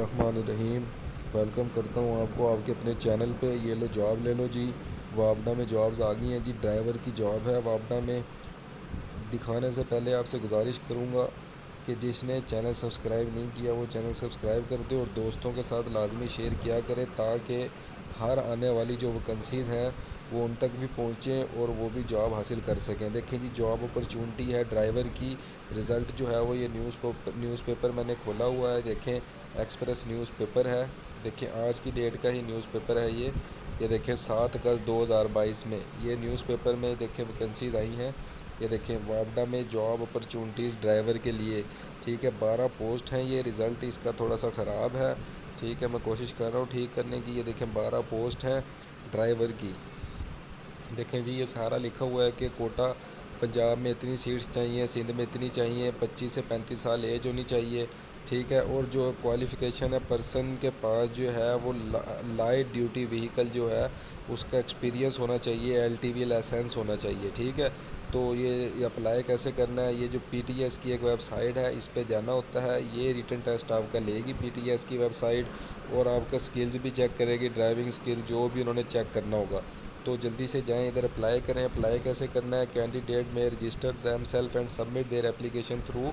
बिस्मिल्लाहिर्रहमानिर्रहीम। वेलकम करता हूँ आपको आपके अपने चैनल पे। ये लो जॉब ले लो जी। वापडा में जॉब्स आ गई हैं जी। ड्राइवर की जॉब है वापडा में। दिखाने से पहले आपसे गुजारिश करूँगा कि जिसने चैनल सब्सक्राइब नहीं किया वो चैनल सब्सक्राइब कर दे और दोस्तों के साथ लाजमी शेयर किया करें, ताकि हर आने वाली जो वैकेंसीज़ हैं वो उन तक भी पहुँचें और वो भी जॉब हासिल कर सकें। देखें जी, जॉब अपॉर्चुनिटी है ड्राइवर की। रिज़ल्ट जो है वो ये न्यूज़पेपर मैंने खोला हुआ है। देखें, एक्सप्रेस न्यूज़पेपर है। देखें, आज की डेट का ही न्यूज़पेपर है ये देखें 7 अगस्त 2022 में ये न्यूज़पेपर में देखें वैकेंसीज आई हैं। ये देखें, वापडा में जॉब अपॉर्चुनिटीज़ ड्राइवर के लिए। ठीक है, 12 पोस्ट हैं। ये रिज़ल्ट इसका थोड़ा सा ख़राब है। ठीक है, मैं कोशिश कर रहा हूँ ठीक करने की। ये देखें 12 पोस्ट हैं ड्राइवर की। देखें जी, ये सारा लिखा हुआ है कि कोटा पंजाब में इतनी सीट्स चाहिए, सिंध में इतनी चाहिए, 25 से 35 साल एज होनी चाहिए। ठीक है, और जो क्वालिफ़िकेशन है पर्सन के पास जो है वो लाइट ड्यूटी व्हीकल जो है उसका एक्सपीरियंस होना चाहिए, एलटीवी लाइसेंस होना चाहिए। ठीक है, तो ये अप्लाई कैसे करना है? ये जो पीटीएस की एक वेबसाइट है इस पर जाना होता है। ये रिटन टेस्ट आपका लेगी पीटीएस की वेबसाइट, और आपका स्किल्स भी चेक करेगी, ड्राइविंग स्किल जो भी उन्होंने चेक करना होगा। तो जल्दी से जाएं, इधर अप्लाई करें। अप्लाई कैसे करना है? कैंडिडेट में register them self and submit their application through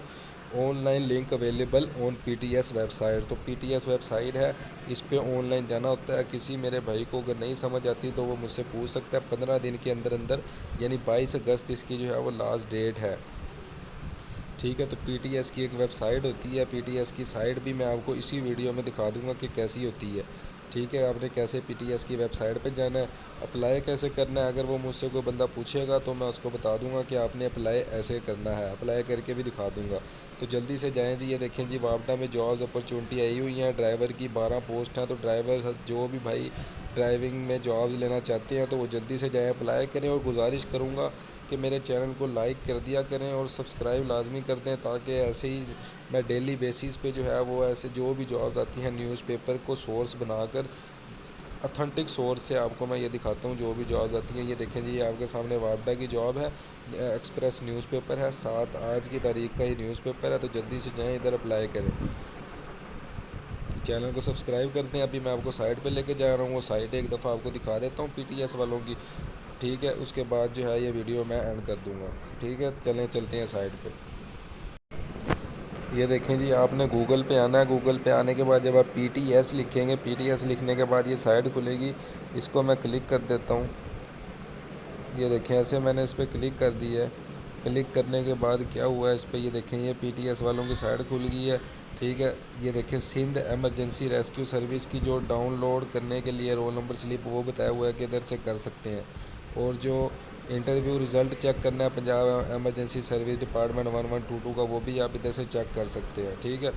online link available on PTS website. तो पीटीएस वेबसाइट है, इस पे ऑनलाइन जाना होता है। किसी मेरे भाई को अगर नहीं समझ आती तो वो मुझसे पूछ सकता है। 15 दिन के अंदर अंदर, यानी 22 अगस्त इसकी जो है वो लास्ट डेट है। ठीक है, तो पीटीएस की एक वेबसाइट होती है। पीटीएस की साइट भी मैं आपको इसी वीडियो में दिखा दूंगा कि कैसी होती है। ठीक है, आपने कैसे पीटीएस की वेबसाइट पे जाना है, अप्लाई कैसे करना है। अगर वो मुझसे कोई बंदा पूछेगा तो मैं उसको बता दूंगा कि आपने अप्लाई ऐसे करना है, अप्लाई करके भी दिखा दूंगा। तो जल्दी से जाएँ जी। ये देखें जी, वापडा में जॉब्स अपॉर्चुनिटी आई हुई हैं। ड्राइवर की 12 पोस्ट हैं। तो ड्राइवर जो भी भाई ड्राइविंग में जॉब्स लेना चाहते हैं तो वो जल्दी से जाएँ, अप्लाई करें। और गुजारिश करूँगा कि मेरे चैनल को लाइक कर दिया करें और सब्सक्राइब लाजमी कर दें, ताकि ऐसे ही मैं डेली बेसिस पे जो है वो ऐसे जो भी जॉब्स आती हैं न्यूज़पेपर को सोर्स बनाकर अथेंटिक सोर्स से आपको मैं ये दिखाता हूँ जो भी जॉब्स आती हैं। ये देखें जी, ये आपके सामने वापडा की जॉब है। एक्सप्रेस न्यूज़पेपर है, 7 आज की तारीख का ही न्यूज़पेपर है। तो जल्दी से जाएँ, इधर अप्लाई करें। चैनल को सब्सक्राइब कर दें। अभी मैं आपको साइट पे लेके जा रहा हूँ, वो साइट एक दफ़ा आपको दिखा देता हूँ पीटीएस वालों की। ठीक है, उसके बाद जो है ये वीडियो मैं एंड कर दूँगा। ठीक है, चलते हैं साइट पे। ये देखें जी, आपने गूगल पे आना है। गूगल पे आने के बाद जब आप पीटीएस लिखेंगे, पीटीएस लिखने के बाद ये साइट खुलेगी। इसको मैं क्लिक कर देता हूँ। ये देखें, ऐसे मैंने इस पर क्लिक कर दी है। क्लिक करने के बाद क्या हुआ है इस पर, ये देखें ये पीटीएस वालों की साइट खुल गई है। ठीक है, ये देखें सिंध एमरजेंसी रेस्क्यू सर्विस की जो डाउनलोड करने के लिए रोल नंबर स्लिप वो बताया हुआ है कि इधर से कर सकते हैं। और जो इंटरव्यू रिज़ल्ट चेक करना है पंजाब एमरजेंसी सर्विस डिपार्टमेंट 1122 का, वो भी आप इधर से चेक कर सकते हैं। ठीक है,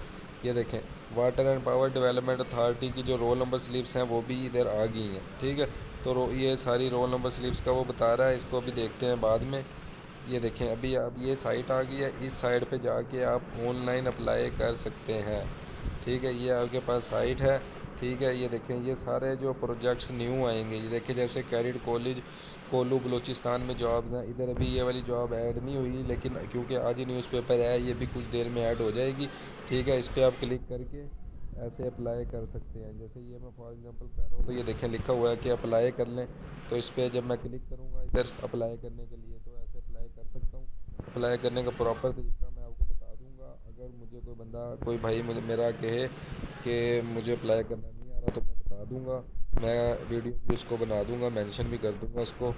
ये देखें water and power development authority की जो रोल नंबर स्लिप्स हैं वो भी इधर आ गई हैं। ठीक है, तो ये सारी रोल नंबर स्लिप्स का वो बता रहा है, इसको अभी देखते हैं बाद में। ये देखें, अभी आप ये साइट आ गई है, इस साइट पे जाके आप ऑनलाइन अप्लाई कर सकते हैं। ठीक है, ये आपके पास साइट है। ठीक है, ये देखें ये सारे जो प्रोजेक्ट्स न्यू आएंगे। ये देखें जैसे कैरिड कॉलेज कोलू बलूचिस्तान में जॉब्स हैं। इधर अभी ये वाली जॉब ऐड नहीं हुई, लेकिन क्योंकि आज ही न्यूज़पेपर है ये भी कुछ देर में ऐड हो जाएगी। ठीक है, इस पर आप क्लिक करके ऐसे अप्लाई कर सकते हैं। जैसे ये मैं फॉर एग्जांपल कर रहा हूँ, तो ये देखें लिखा हुआ है कि अप्लाई कर लें। तो इस पर जब मैं क्लिक करूँगा इधर अप्लाई करने के लिए, तो ऐसे अप्लाई कर सकता हूँ। अप्लाई करने का प्रॉपर तरीका मैं आपको बता दूँगा। अगर मुझे कोई बंदा कोई भाई मुझे मेरा कहे कि मुझे अप्लाई करना नहीं आ रहा तो मैं बता दूँगा, मैं वीडियो भी उसको बना दूँगा, मेंशन भी कर दूँगा उसको।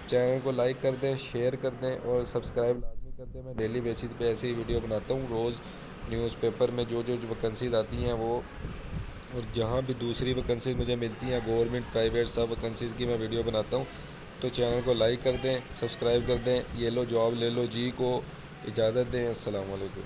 चैनल को लाइक कर दें, शेयर कर दें और सब्सक्राइब लाजमी कर दें। मैं डेली बेसिस पे ऐसे ही वीडियो बनाता हूँ रोज़। न्यूज़पेपर में जो जो वैकेंसीज आती हैं वो, और जहाँ भी दूसरी वैकेंसीज मुझे मिलती हैं गवर्नमेंट प्राइवेट सब वैकेंसीज़ की मैं वीडियो बनाता हूँ। तो चैनल को लाइक कर दें, सब्सक्राइब कर दें। ये लो जॉब ले लो जी को इजाज़त दें। अस्सलाम वालेकुम।